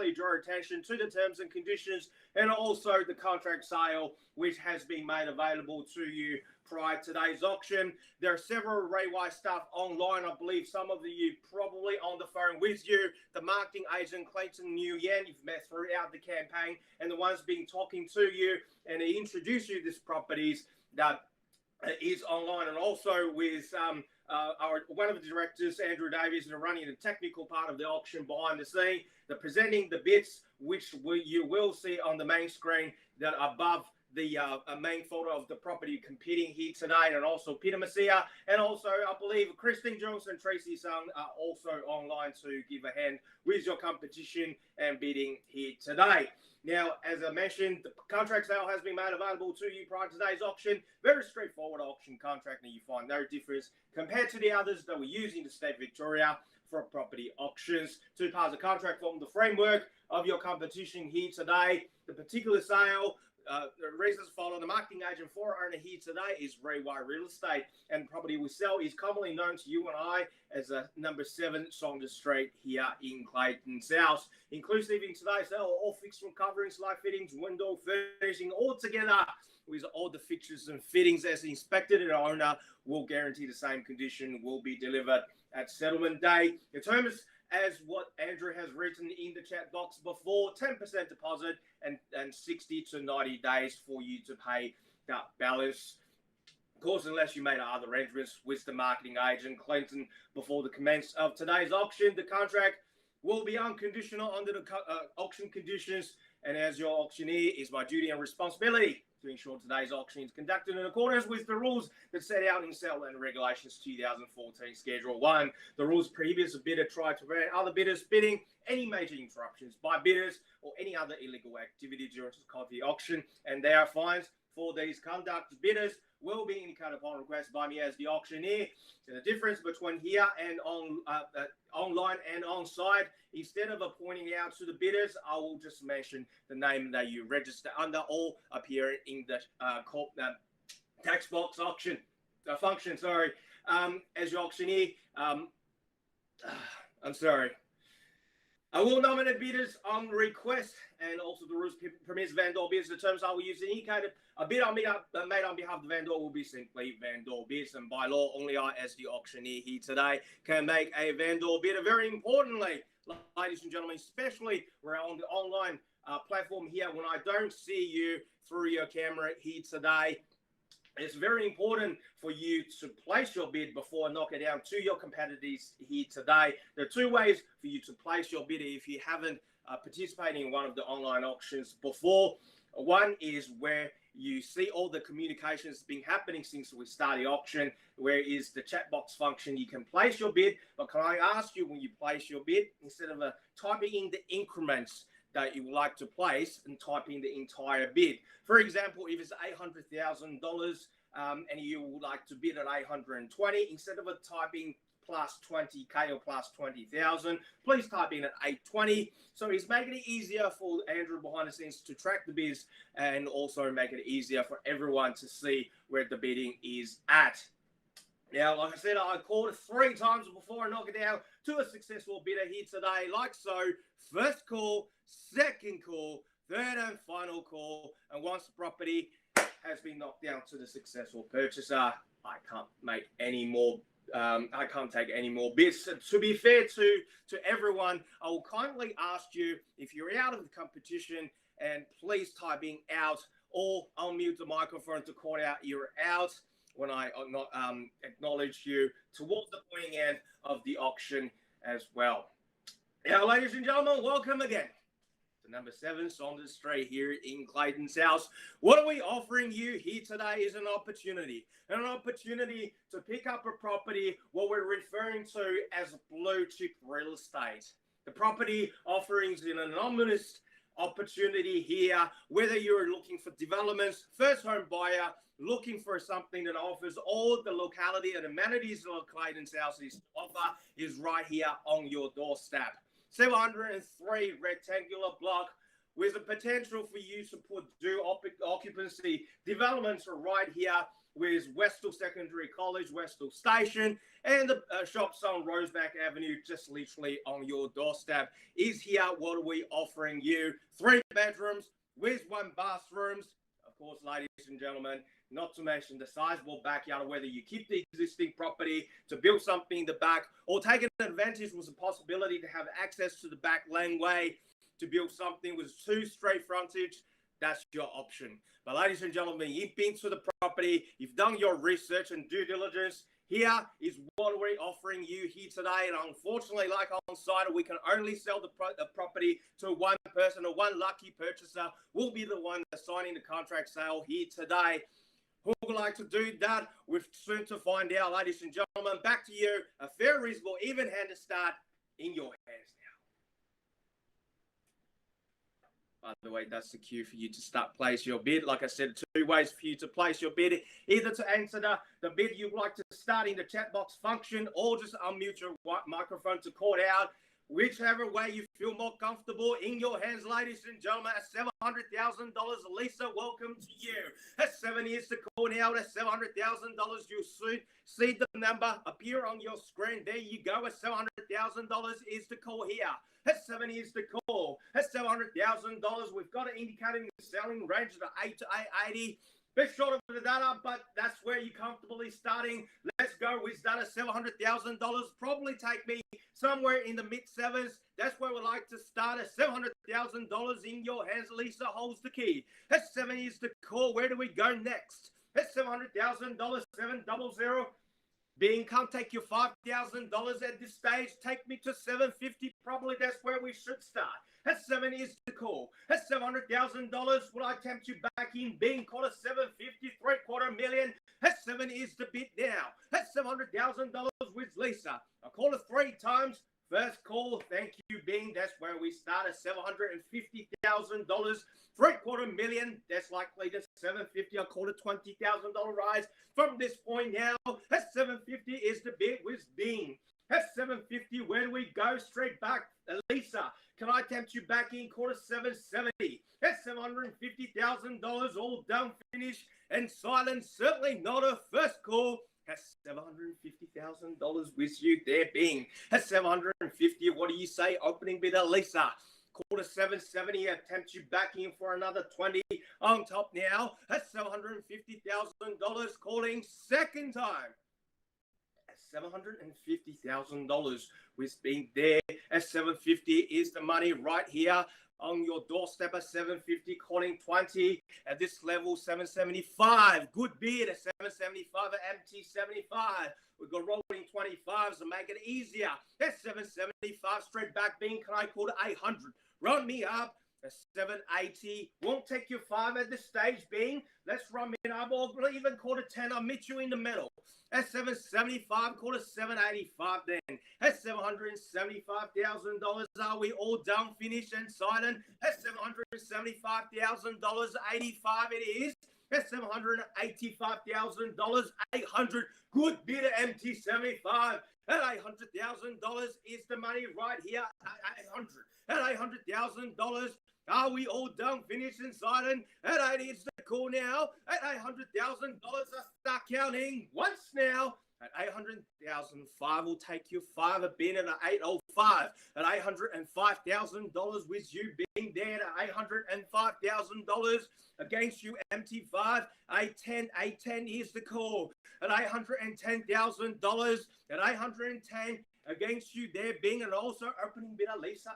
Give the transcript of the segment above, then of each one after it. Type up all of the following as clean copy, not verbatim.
quickly draw attention to the terms and conditions and also the contract sale, which has been made available to you prior to today's auction. There are several Railway staff online. I believe some of you probably on the phone with you. The marketing agent, Clayton, Nguyen, you've met throughout the campaign, and the ones been talking to you and they introduce you to these properties that is online, and also with one of the directors, Andrew Davies, and running the technical part of the auction behind the scene. They're presenting the bits, which you will see on the main screen that are above the main photo of the property competing here today, and also Peter Messia, and also I believe Christine Jones and Tracy Sung are also online to give a hand with your competition and bidding here today. Now, as I mentioned, the contract sale has been made available to you prior to today's auction. Very straightforward auction contract, and you find no difference compared to the others that we use in the state of Victoria for property auctions. Two parts of contract form the framework of your competition here today. The particular sale, the reasons follow. The marketing agent for owner here today is Railway Real Estate, and property we sell is commonly known to you and I as number 7 Saunders Street here in Clayton South. Inclusive in today's sale, all fixed from coverings, light fittings, window furnishing, all together with all the fixtures and fittings as inspected, and owner will guarantee the same condition will be delivered at settlement day. The terms as what Andrew has written in the chat box before, 10% deposit and 60 to 90 days for you to pay that balance. Of course, unless you made other arrangements with the marketing agent, Clayton, before the commence of today's auction, the contract will be unconditional under the auction conditions. And as your auctioneer, it's my duty and responsibility to ensure today's auction is conducted in accordance with the rules that set out in Settlement Regulations 2014 Schedule 1. The rules prohibits a bidder try to prevent other bidders bidding any major interruptions by bidders or any other illegal activity during the auction, and there are fines for these conduct. Bidders will be indicated upon request by me as the auctioneer. So the difference between here and online and on site, instead of pointing out to the bidders, I will just mention the name that you register under or appear in the text box auction function. Sorry, as your auctioneer, I'm sorry. I will nominate bidders on request, and also the rules permits vendor bids. The terms I will use indicated. A bid made on behalf of the vendor will be simply vendor bids, and by law, only I, as the auctioneer here today, can make a vendor bid. Very importantly, ladies and gentlemen, especially we're on the online platform here, when I don't see you through your camera here today, it's very important for you to place your bid before I knock it down to your competitors here today. There are two ways for you to place your bid if you haven't participated in one of the online auctions before. One is where you see all the communications been happening since we started the auction, where is the chat box function. You can place your bid, but can I ask you, when you place your bid, instead of typing in the increments that you would like to place and type in the entire bid. For example, if it's $800,000 and you would like to bid at 820, instead of typing plus 20K or plus 20,000, please type in at 820. So it's making it easier for Andrew behind the scenes to track the bids, and also make it easier for everyone to see where the bidding is at. Now, like I said, I called it 3 times before I knock it down to a successful bidder here today, like so. First call, second call, third and final call. And once the property has been knocked down to the successful purchaser, I can't make any more. I can't take any more bids. To be fair to everyone, I will kindly ask you, if you're out of the competition, and please type in out, or I'll mute the microphone to call out you're out when I acknowledge you towards the pointing end of the auction as well. Now, ladies and gentlemen, welcome again to number 7 Saunders Street here in Clayton South. What are we offering you here today is an opportunity to pick up a property, what we're referring to as blue chip real estate. The property offerings in an anonymous opportunity here, whether you're looking for developments, first home buyer, looking for something that offers all the locality and amenities of Clayton South is to offer, is right here on your doorstep. 703 rectangular block with the potential for you to put dual occupancy developments right here with Westall Secondary College, Westall Station, and the shops on Roseback Avenue, just literally on your doorstep. Is here what are we offering you? 3 bedrooms with 1 bathrooms. Of course, ladies and gentlemen, not to mention the sizable backyard, whether you keep the existing property to build something in the back or take an advantage with the possibility to have access to the back laneway to build something with 2 straight frontage, that's your option. But ladies and gentlemen, you've been to the property, you've done your research and due diligence. Here is what we're offering you here today. And unfortunately, like on site, we can only sell the property to one person, or one lucky purchaser will be the one that's signing the contract sale here today. Who would like to do that? We're soon to find out, ladies and gentlemen. Back to you. A fair, reasonable, even-handed start in your hands now. By the way, that's the cue for you to start place your bid. Like I said, 2 ways for you to place your bid. Either to answer the bid you'd like to start in the chat box function, or just unmute your microphone to call it out. Whichever way you feel more comfortable. In your hands, ladies and gentlemen, at $700,000. Lisa, welcome to you. At 7 years to call now. At $700,000, you'll soon see the number appear on your screen. There you go. At $700,000 is the call here. At 7 years to call. At $700,000, we've got it indicating the selling range of 8 to 880. Bit short of the data, but that's where you're comfortably starting. Let's go with that at $700,000. Probably take me somewhere in the mid-7s. That's where we like to start at $700,000 in your hands. Lisa holds the key. At 7 years to call. Where do we go next? At $700,000, 700. Being, can't take your $5,000 at this stage. Take me to $750. Probably that's where we should start. At 7 years to call. At $700,000, will I tempt you back in? Being called at $750, $750,000. At 7 years to bid now. At $700,000 with Lisa. I call it 3 times. First call, thank you, Bing. That's where we start at $750,000. $750,000. That's likely to $750. I call it $20,000 rise from this point now. At $750 is the bid with Bing. At $750, where do we go? Straight back. Lisa, can I tempt you back in? Quarter $770. At $750,000, all done, finished, and silent. Certainly not a first call. At $750,000 with you there, Bing. At $750, what do you say? Opening bidder, Lisa. Quarter $770, attempt you back in for another 20 on top now. At $750,000, calling second time. At $750,000 with being there. At $750 is the money right here on your doorstep. At $750, calling 20 at this level. $775, good bid at $775 at MT75. We've got rolling 25s to make it easier. At $775, straight back being, can I call to $800? Run me up at $780. Won't take you 5 at this stage being. Let's run me up, or even call to 10. I'll meet you in the middle. At $775, call it $785 then. At $775,000, are we all done, finished, and silent? At $775,000, 85 it is. At $785,000, 800. Good bid at MT75. At $800,000 is the money right here. At 800. At $800,000, are we all done, finished, and silent? At 80, it's the call now. At $800,000, I start counting once now. At $800,005, will take you 5 a bin at $805. At $805,000 with you being there at $805,000 against you, MT5. 810 is the call. At $810,000. At $810 against you there being, and also opening bidder, Lisa.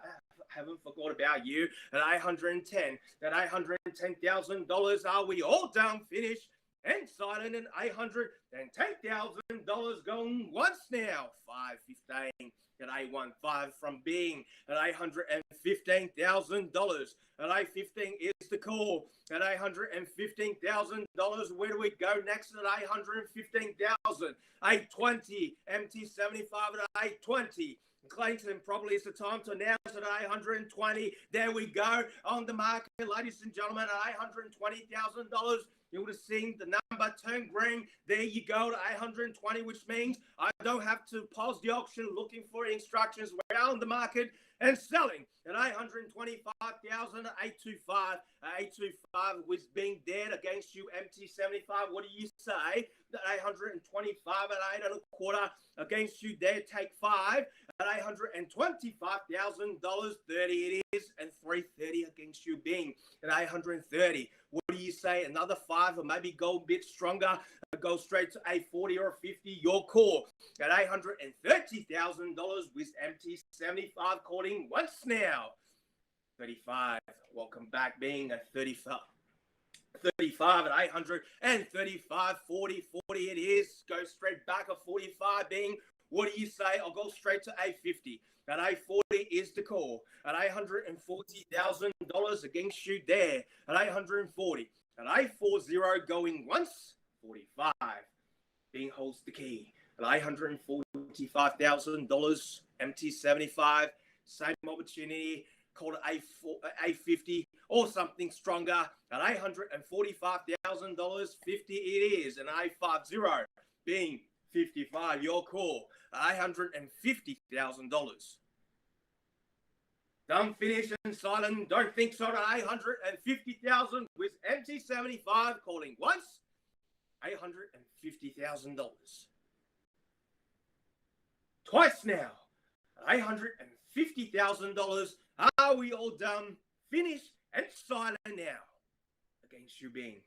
Haven't forgot about you. At $810. At $810,000, are we all done, finished, and silent? And $810,000 going once now. 515 at $815 from being at $815,000. At $815 is the call. At $815,000, where do we go next? At $815,000. $820. MT75 at $820. Clayton probably is the time to announce at $820. There we go on the market, ladies and gentlemen, at $820,000. You would have seen the number turn green. There you go to $820, which means I don't have to pause the auction looking for instructions. We're out on the market and selling at 825,000 at 825. 825 was being dead against you, MT75. What do you say? At 825 at 8.25 against you, there, take 5 at $825,000. 30 it is, and 330 against you, Bing at 830. What do you say? Another 5, or maybe go a bit stronger, go straight to a 40 or 50. Your call at $830,000 with MT75 calling once now. 35. Welcome back, Bing at 35. 35 at 835, 40 it is. Go straight back at 45, Bing. What do you say? I'll go straight to A50. At A40 is the call. At $840,000 against you there. At 840. At A40 going once. 45. Bing holds the key. At $845,000. MT75. Same opportunity. Called A50 or something stronger. At $845,000. 50 it is. And A50 being 55. Your call. $850,000. Done, finish, and silent. Don't think so. At $850,000 with MT75 calling once. $850,000. Twice now. At $850,000. Are we all done? Finished and silent now. Against you, Bing.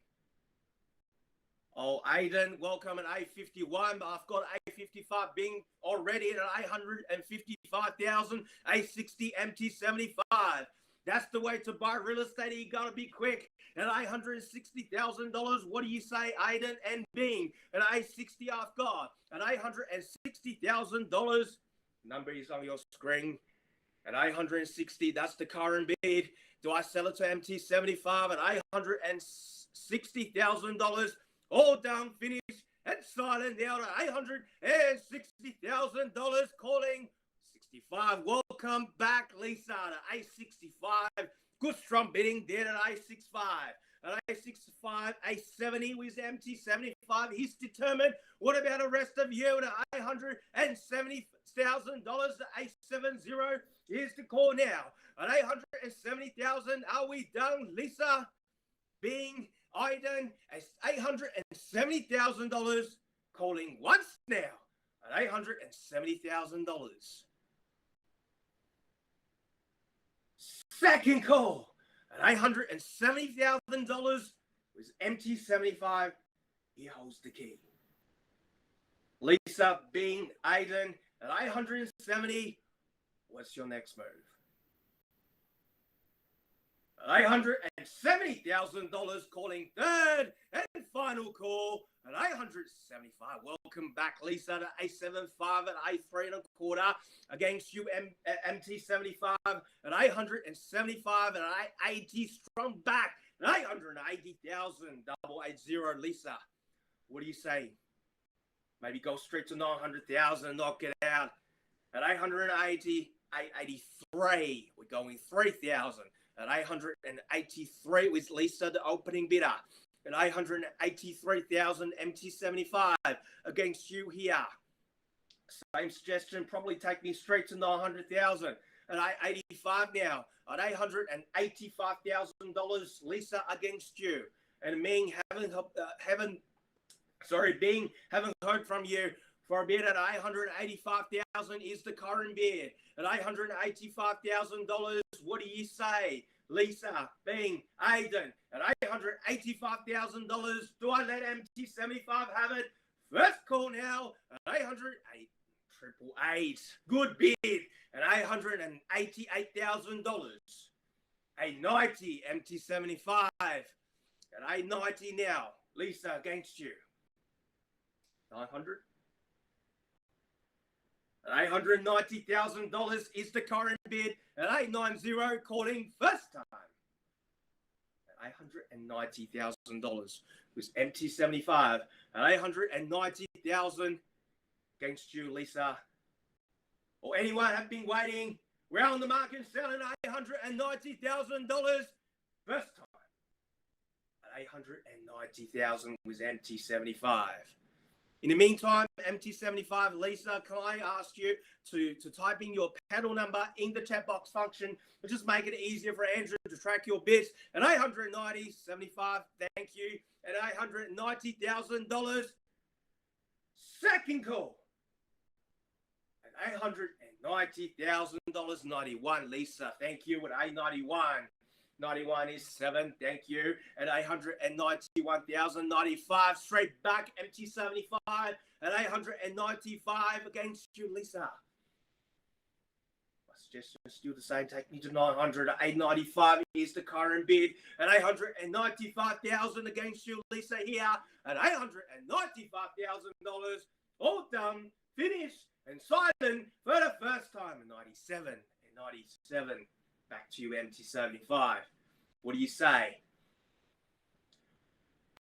Oh, Aiden, welcome at A51. I've got A55 Bing already at 855,000. A60 MT75. That's the way to buy real estate. You gotta be quick. At $860,000. What do you say, Aiden and Bing? At A60 I've got. At $860,000. Number is on your screen. At 860, that's the current bid. Do I sell it to MT75 at $860,000? All done, finished, and silent now at $860,000. Calling 65. Welcome back, Lisa, to A65. Good strong bidding there at A65. At A65, A70 with MT75. He's determined. What about the rest of you at $870,000? A70 is the call now. At $870,000, are we done, Lisa? Bing, Aiden, $870,000. Calling once now at $870,000. Second call at $870,000 with MT75. He holds the key. Lisa, Bing, Aiden at 870. What's your next move? $870,000 calling third and final call at 875. Welcome back, Lisa, to A75 at A3.25 against you, MT75 at 875 and 80 strong back at 880,000. 880, Lisa. What do you say? Maybe go straight to 900,000 and knock it out at 880, 883. We're going 3,000. At 883 with Lisa, the opening bidder. At 883,000 MT75 against you here. Same suggestion, probably take me straight to 900,000. At 885 now. At $885,000, Lisa against you. And Ming haven't heard from you for a bid at 885,000 is the current bid. At $885,000, what do you say? Lisa, Bing, Aiden, at $885,000. Do I let MT75 have it? First call now at 888. Good bid at $888,000. $890 MT75 at $890 now. Lisa against you. 900. At $890,000 is the current bid. At 890, calling first time. At $890,000 was MT75. At 890,000 against you, Lisa. Or anyone have been waiting. We're on the market selling $890,000 first time. At 890,000 was MT75. In the meantime, MT75, Lisa, can I ask you to type in your paddle number in the chat box function and just make it easier for Andrew to track your bids? At $890.75, thank you. At $890,000, second call. At $890,000.91, Lisa, thank you. At $891. 91 is 7, thank you. At $891,095, straight back, MT75 at $895 against you, Lisa. My suggestion is still the same, take me to 900 at $895 is the current bid. At $895,000 against you, Lisa, here at $895,000. All done, finished, and silent for the first time in 97 and 97. Back to you, MT75. What do you say?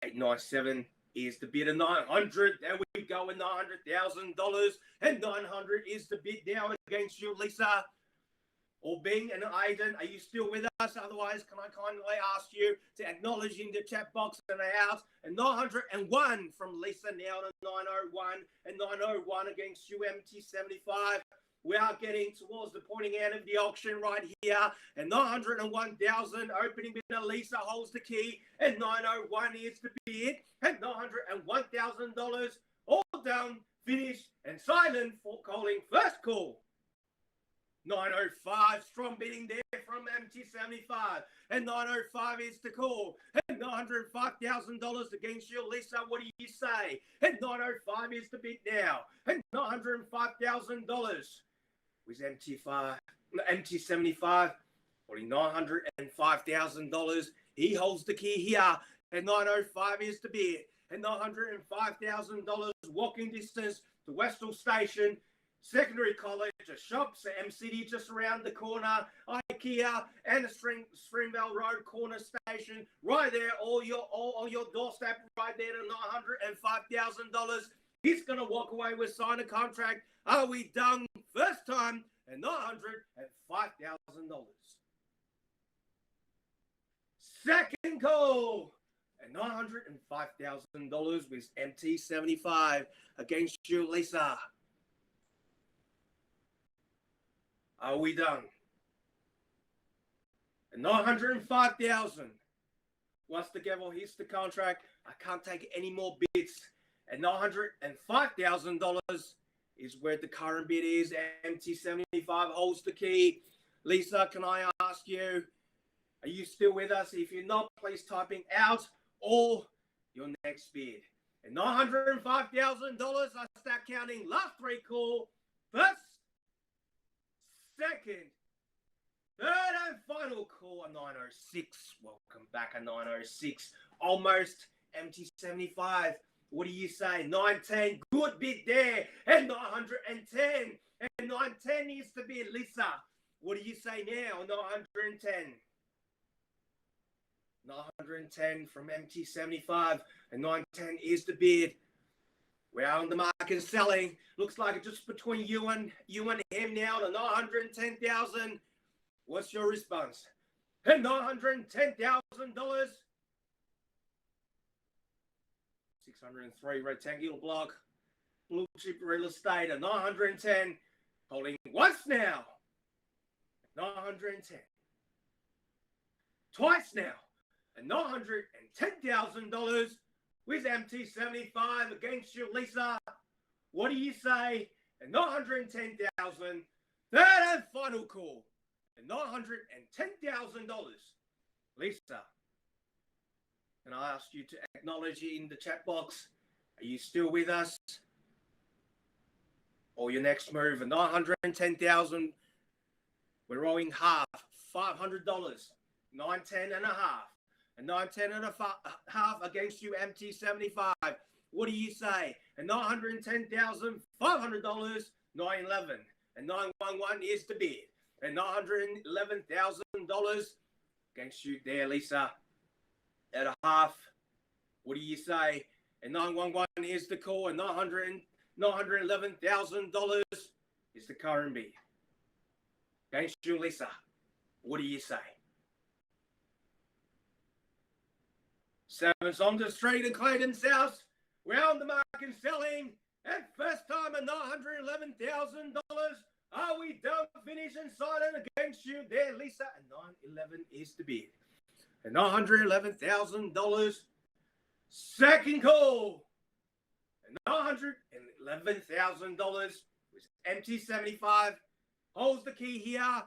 897 is the bid of 900. There we go with $900,000. And 900 is the bid now against you, Lisa. Or Bing and Aiden, are you still with us? Otherwise, can I kindly ask you to acknowledge in the chat box and out? And 901 from Lisa now to 901. And 901 against you, MT75. We are getting towards the pointing end of the auction right here. And 901,000 opening bidder Lisa holds the key. And 901 is the bid. And $901,000 all done, finished, and silent for calling first call. 905, strong bidding there from MT75. And 905 is the call. And $905,000 against you, Lisa. What do you say? And 905 is the bid now. And $905,000 with MT75. Holding $905,000. He holds the key here. And 905 is the bid. And $905,000 walking distance to Westall Station. Secondary College, a shops, M-City just around the corner, IKEA, and a Springvale Road corner station, right there, all your doorstep, right there to $905,000. He's going to walk away with sign a contract. Are we done? First time, and $905,000. Second call, and $905,000 with MT75 against you, Lisa. Are we done? And $905,000. Once the gavel hits the contract, I can't take any more bids. And $905,000 is where the current bid is. MT75 holds the key. Lisa, can I ask you, are you still with us? If you're not, please typing out or your next bid. And $905,000, I start counting. Last three call. First, second, third and final call, a 906. Welcome back, a 906. Almost MT75. What do you say? 910. Good bid there. And 910. And 910 is the bid, Lisa. What do you say now? 910. 910 from MT75. And 910 is the bid. We are on the market selling. Looks like it's just between you and him now to $910,000. What's your response? And $910,000. 603 rectangular block. Blue chip real estate at 910. Holding once now. 910. Twice now. And $910,000. With MT75 against you, Lisa. What do you say? And $910,000. Third and final call. And $910,000. Lisa, can I ask you to acknowledge it in the chat box? Are you still with us? Or your next move? And $910,000. We're rolling half. $500. 910 and a half. And 910 and a half against you, MT75. What do you say? And $910,500, 911. And 911 is the bid. And $911,000 against you there, Lisa. At a half. What do you say? And 911 is the call. And $911,000 is the current bid. Against you, Lisa. What do you say? 7 Saunders Street in Clayton South. We're on the mark and selling. And first time at $911,000. Are we done, finish, and silent against you there, Lisa? And 911 is the bid. And $911,000. Second call. And $911,000 was empty 75. Holds the key here.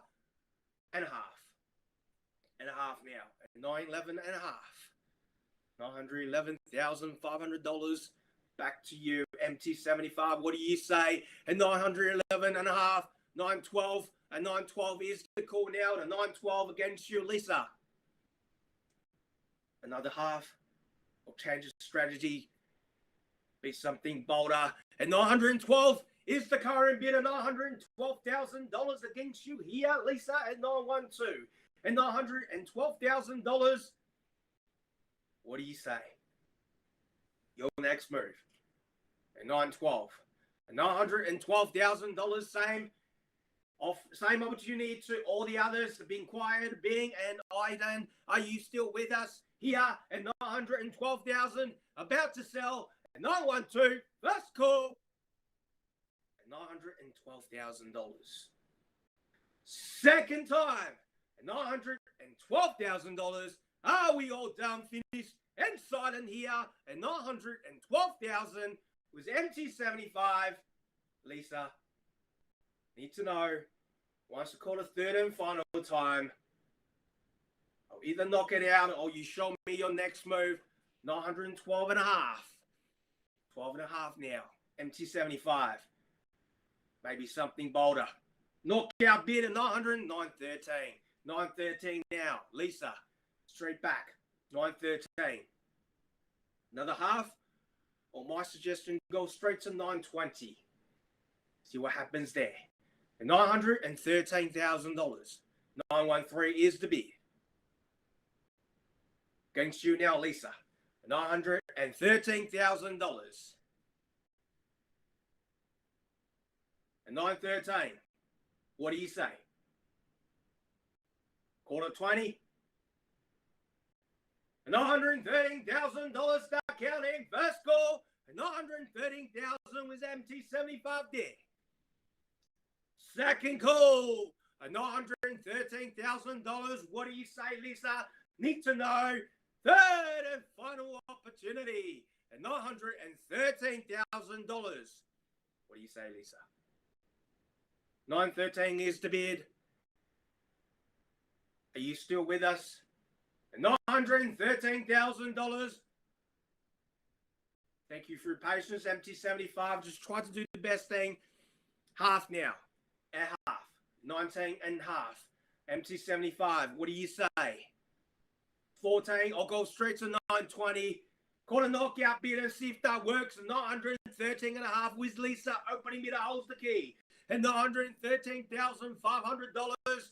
And a half. And a half now. And 911 and a half. $911,500. Back to you, MT 75. What do you say? And 911 and a half, 912, and 912 is the call now. And 912 against you, Lisa. Another half. Or change of strategy. Be something bolder. And 912 is the current bid. And $912,000 against you here, Lisa. At 912. And $912,000. What do you say? Your next move. And 912. And $912,000, same opportunity to all the others. Being quiet, Bing and Aiden. Are you still with us here? And 912,000 about to sell. And 912, first call. And $912,000. Second time. And $912,000. Are we all done, finished, and silent here? And 912,000 was MT 75. Lisa, need to know, once I call a third and final time, I'll either knock it out or you show me your next move. 912 and a half. 12 and a half now. MT 75. Maybe something bolder. Knockout bid at 913. 913 now. Lisa. Straight back, 913. Another half, or my suggestion, go straight to 920. See what happens there. And $913,000. 913 is the bid. Against you now, Lisa. $913,000. And 913. What do you say? Quarter 20. And $913,000 start counting. First call. And $913,000 was MT 75 there. Second call. And $913,000. What do you say, Lisa? Need to know. Third and final opportunity. And $913,000. What do you say, Lisa? 913 is the bid. Are you still with us? And $913,000. Thank you for your patience, MT 75. Just try to do the best thing. Half now. At half. 19 and half. MT 75. What do you say? 14. I'll go straight to 920. Call a knockout bid and see if that works. 913 and a half with Lisa. Opening bidder holds the key. And $913,500.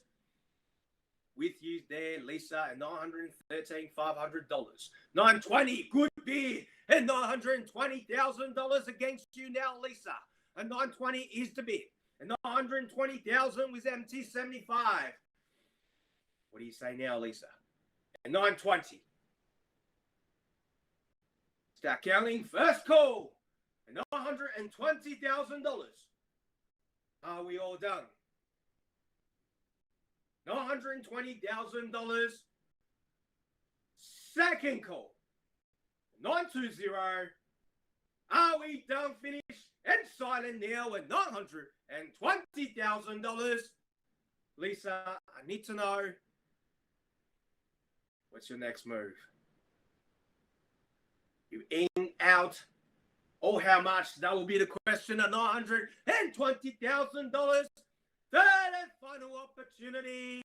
With you there, Lisa, and $913,500. 920, good bid. And $920,000 against you now, Lisa. And 920 is the bid. And 920,000 was MT 75. What do you say now, Lisa? And 920. Start counting. First call. And $920,000. Are we all done? $920,000. Second call. 920. Are we done, finished, and silent now at $920,000? Lisa, I need to know, what's your next move? You in, out, or how much? That will be the question at $920,000. Third and final opportunity.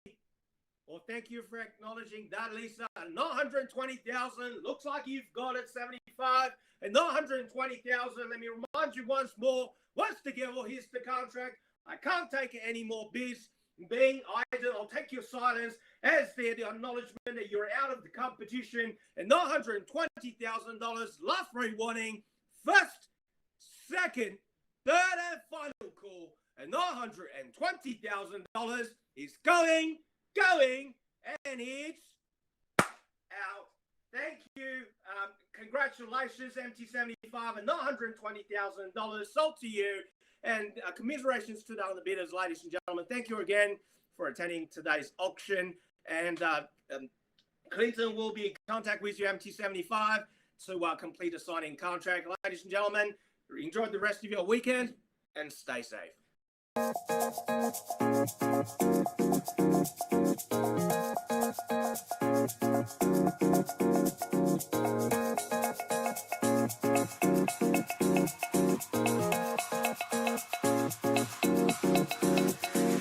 Well, thank you for acknowledging that, Lisa. 920,000. Looks like you've got it. 75 and 920,000. Let me remind you once more. Once together, here's the contract. I can't take any more bids. Being idle, I'll take your silence as the acknowledgement that you're out of the competition. And $920,000. Last re-warning. First, second, third, and final call. And $920,000 is going, and it's out. Thank you, congratulations, MT75, and $120,000 sold to you. And commiserations to the other bidders, ladies and gentlemen. Thank you again for attending today's auction. And Clayton will be in contact with you, MT75, to complete a signing contract. Ladies and gentlemen, enjoy the rest of your weekend and stay safe.